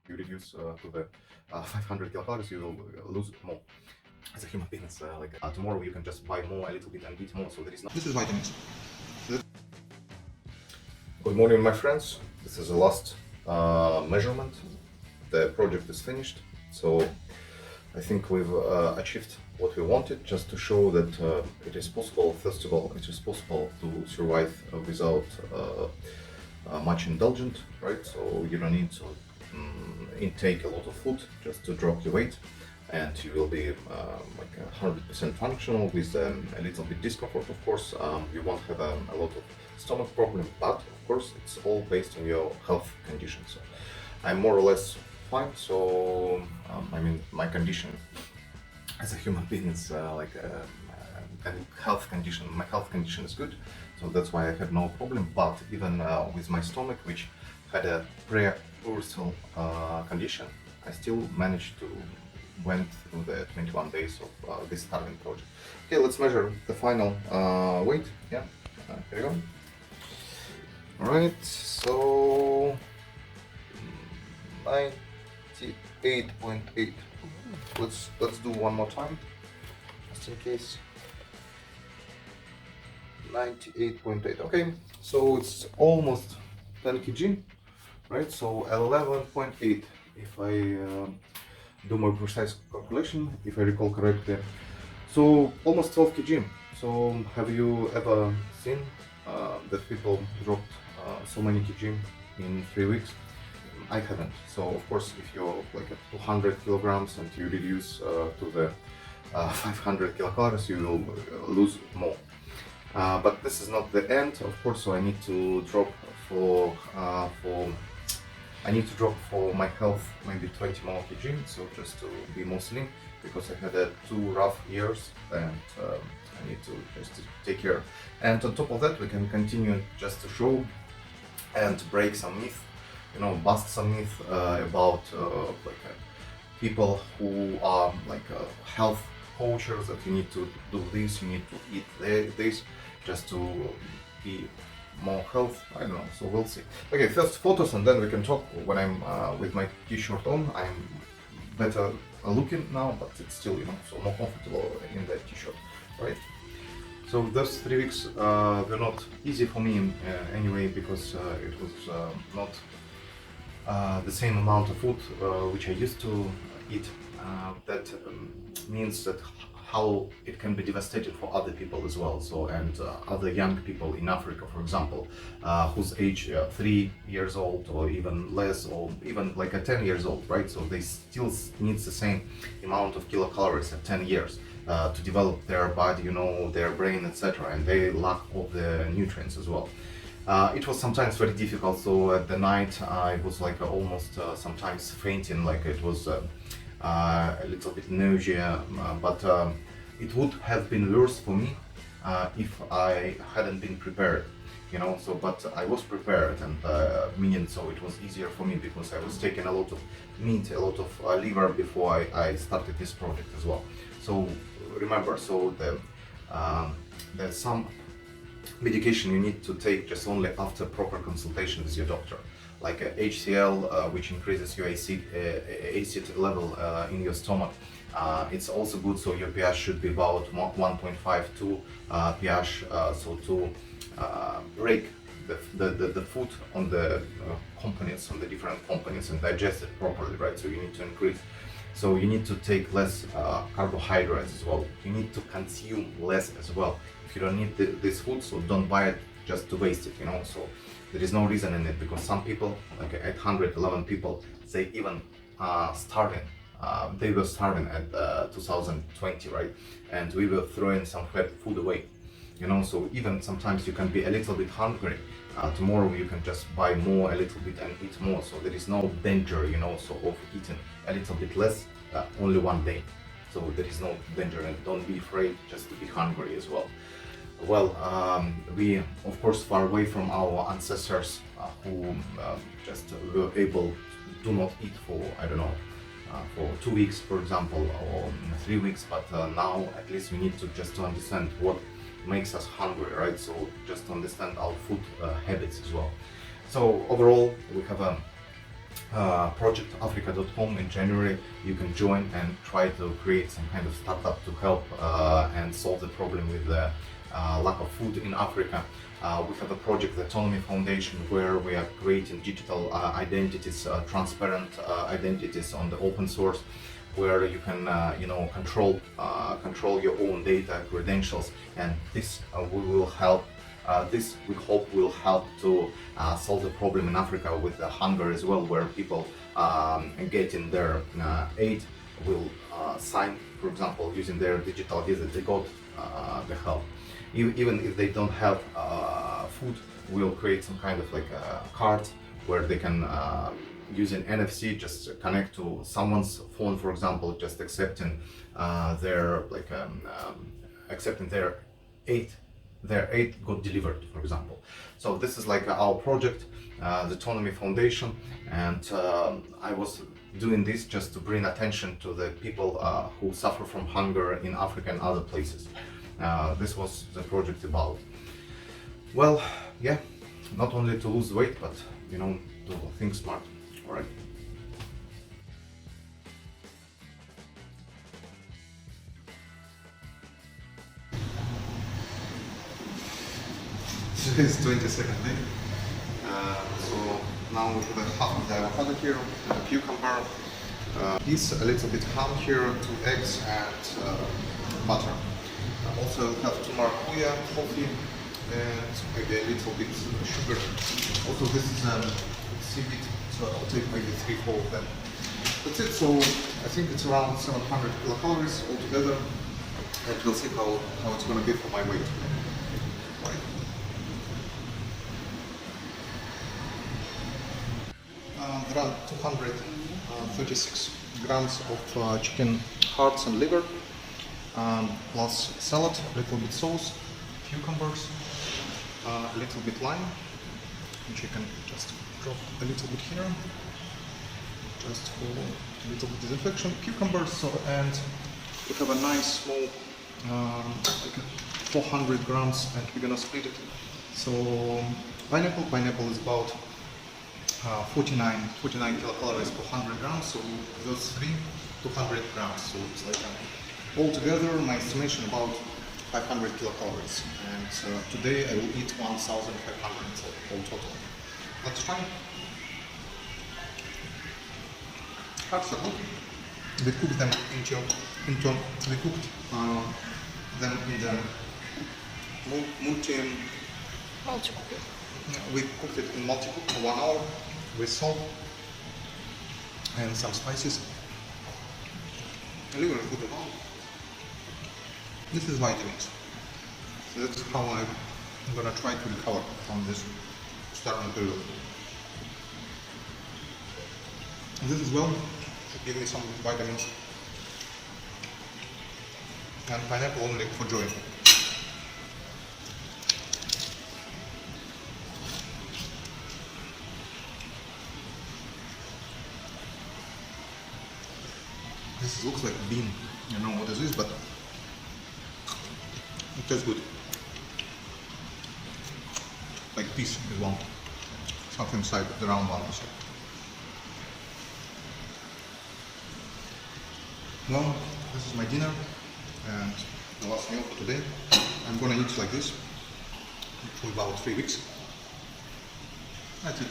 you reduce to the 500 kilocalories, you will lose more. As a human being, it's tomorrow you can just buy more a little bit and eat more, so there is no. This is vitamins. Good morning, my friends. This is the last measurement. The project is finished, so I think we've achieved what we wanted, just to show that it is possible. First of all, it is possible to survive without much indulgent, right? So you don't need to intake a lot of food just to drop your weight, and you will be like 100% functional with a little bit discomfort. Of course, you won't have a lot of stomach problem, but of course it's all based on your health condition. So I'm more or less fine. So I mean, my condition as a human being is a health condition. My health condition is good, so that's why I had no problem. But even with my stomach, which had a pre-ulceral condition, I still managed to went through the 21 days of this starving project. Okay, let's measure the final weight. Yeah, here we go. All right, so 98.8. Let's do one more time, just in case. 98.8. Okay, so it's almost 10 kg, right? So 11.8 if I do more precise calculation, if I recall correctly. So almost 12 kg. So have you ever seen that people dropped so many kg in 3 weeks? I haven't. So of course, if you're like at 200 kilograms and you reduce to the 500 kilocalories, you will lose more. But this is not the end, of course. So I need to drop for my health maybe 20 more kg, so just to be more slim, because I had 2 rough years, and I need to just take care. And on top of that, we can continue just to show and break some myth, bust some myth about people who are health coaches, that you need to do this, you need to eat this, just to be more health. I don't know, so we'll see. Okay, first photos, and then we can talk. When I'm with my t-shirt on, I'm better looking now, but it's still, so more comfortable in that t-shirt, right? So those 3 weeks were not easy for me anyway, because it was not the same amount of food which I used to eat. That means that how it can be devastating for other people as well. So, and other young people in Africa, for example, whose age 3 years old or even less, or even like a 10 years old, right? So they still need the same amount of kilocalories at 10 years to develop their body, their brain, etc. And they lack of the nutrients as well. It was sometimes very difficult. So at the night I was like almost sometimes fainting, like it was a little bit nausea, but it would have been worse for me if I hadn't been prepared, so, but I was prepared, and meaning, so it was easier for me because I was taking a lot of meat, a lot of liver before I started this project as well. So remember, so there's some medication you need to take just only after proper consultation with your doctor, like HCl, which increases your acid level in your stomach. It's also good, so your pH should be about 1.52 pH, so to break the food on the components, on the different components, and digest it properly, right? So you need to increase. So you need to take less carbohydrates as well. You need to consume less as well. If you don't need this food, so don't buy it just to waste it, So there is no reason in it, because some people, like 811 people, they even starving. They were starving at 2020, right? And we were throwing some food away, So even sometimes you can be a little bit hungry. Tomorrow you can just buy more a little bit and eat more. So there is no danger, so of eating a little bit less only one day. So there is no danger, and don't be afraid just to be hungry as well. Well, we of course far away from our ancestors who just were able to do not eat for, I don't know, for 2 weeks, for example, or 3 weeks. But now at least we need to just to understand what makes us hungry, right? So just to understand our food habits as well. So overall, we have a project Africa.com in January. You can join and try to create some kind of startup to help and solve the problem with the lack of food in Africa. We have a project, the Autonomy Foundation, where we are creating digital identities, transparent identities on the open source, where you can, control your own data, credentials, and this will help. This we hope will help to solve the problem in Africa with the hunger as well, where people getting their aid will sign, for example, using their digital visa, they got the help. Even if they don't have food, we'll create some kind of like a card where they can using NFC just connect to someone's phone, for example, just accepting accepting their aid. Their aid got delivered, for example. So this is like our project, the Autonomy Foundation, and I was doing this just to bring attention to the people who suffer from hunger in Africa and other places. This was the project about. Well, yeah, not only to lose weight, but to think smart. All right. This is 22nd day. So now we have a half of the avocado here, a cucumber, piece, a little bit ham here, 2 eggs and butter. Also have 2 maracuja, coffee, and maybe a little bit sugar. Also this is seaweed, so I'll take maybe 3-4 of them. That's it. So I think it's around 700 kilocalories altogether, and we'll see how it's going to be for my weight. There are 236 grams of chicken hearts and liver, plus salad, a little bit sauce, cucumbers, a little bit lime, which you can just drop a little bit here, just for a little bit disinfection, cucumbers, and we have a nice small, like 400 grams, and we're gonna split it. So pineapple is about 49 kilocalories per 100 grams, so those 200 grams, so it's like altogether my estimation about 500 kilocalories, and today I will eat 1,500 all total. Let's try. Hearts are good. We cooked them we cooked them in the multi-cook. We cooked it in multi-cook for 1 hour with salt and some spices. A little bit of oil. This is vitamins. So that's how I'm gonna try to recover from this starving period. This as well should give me some vitamins. And pineapple only for joy. This looks like bean. I don't know what this is, but it tastes good. Like piece is one. Something inside the round one. Well, this is my dinner and the last meal for today. I'm gonna eat like this for about 3 weeks. That's it.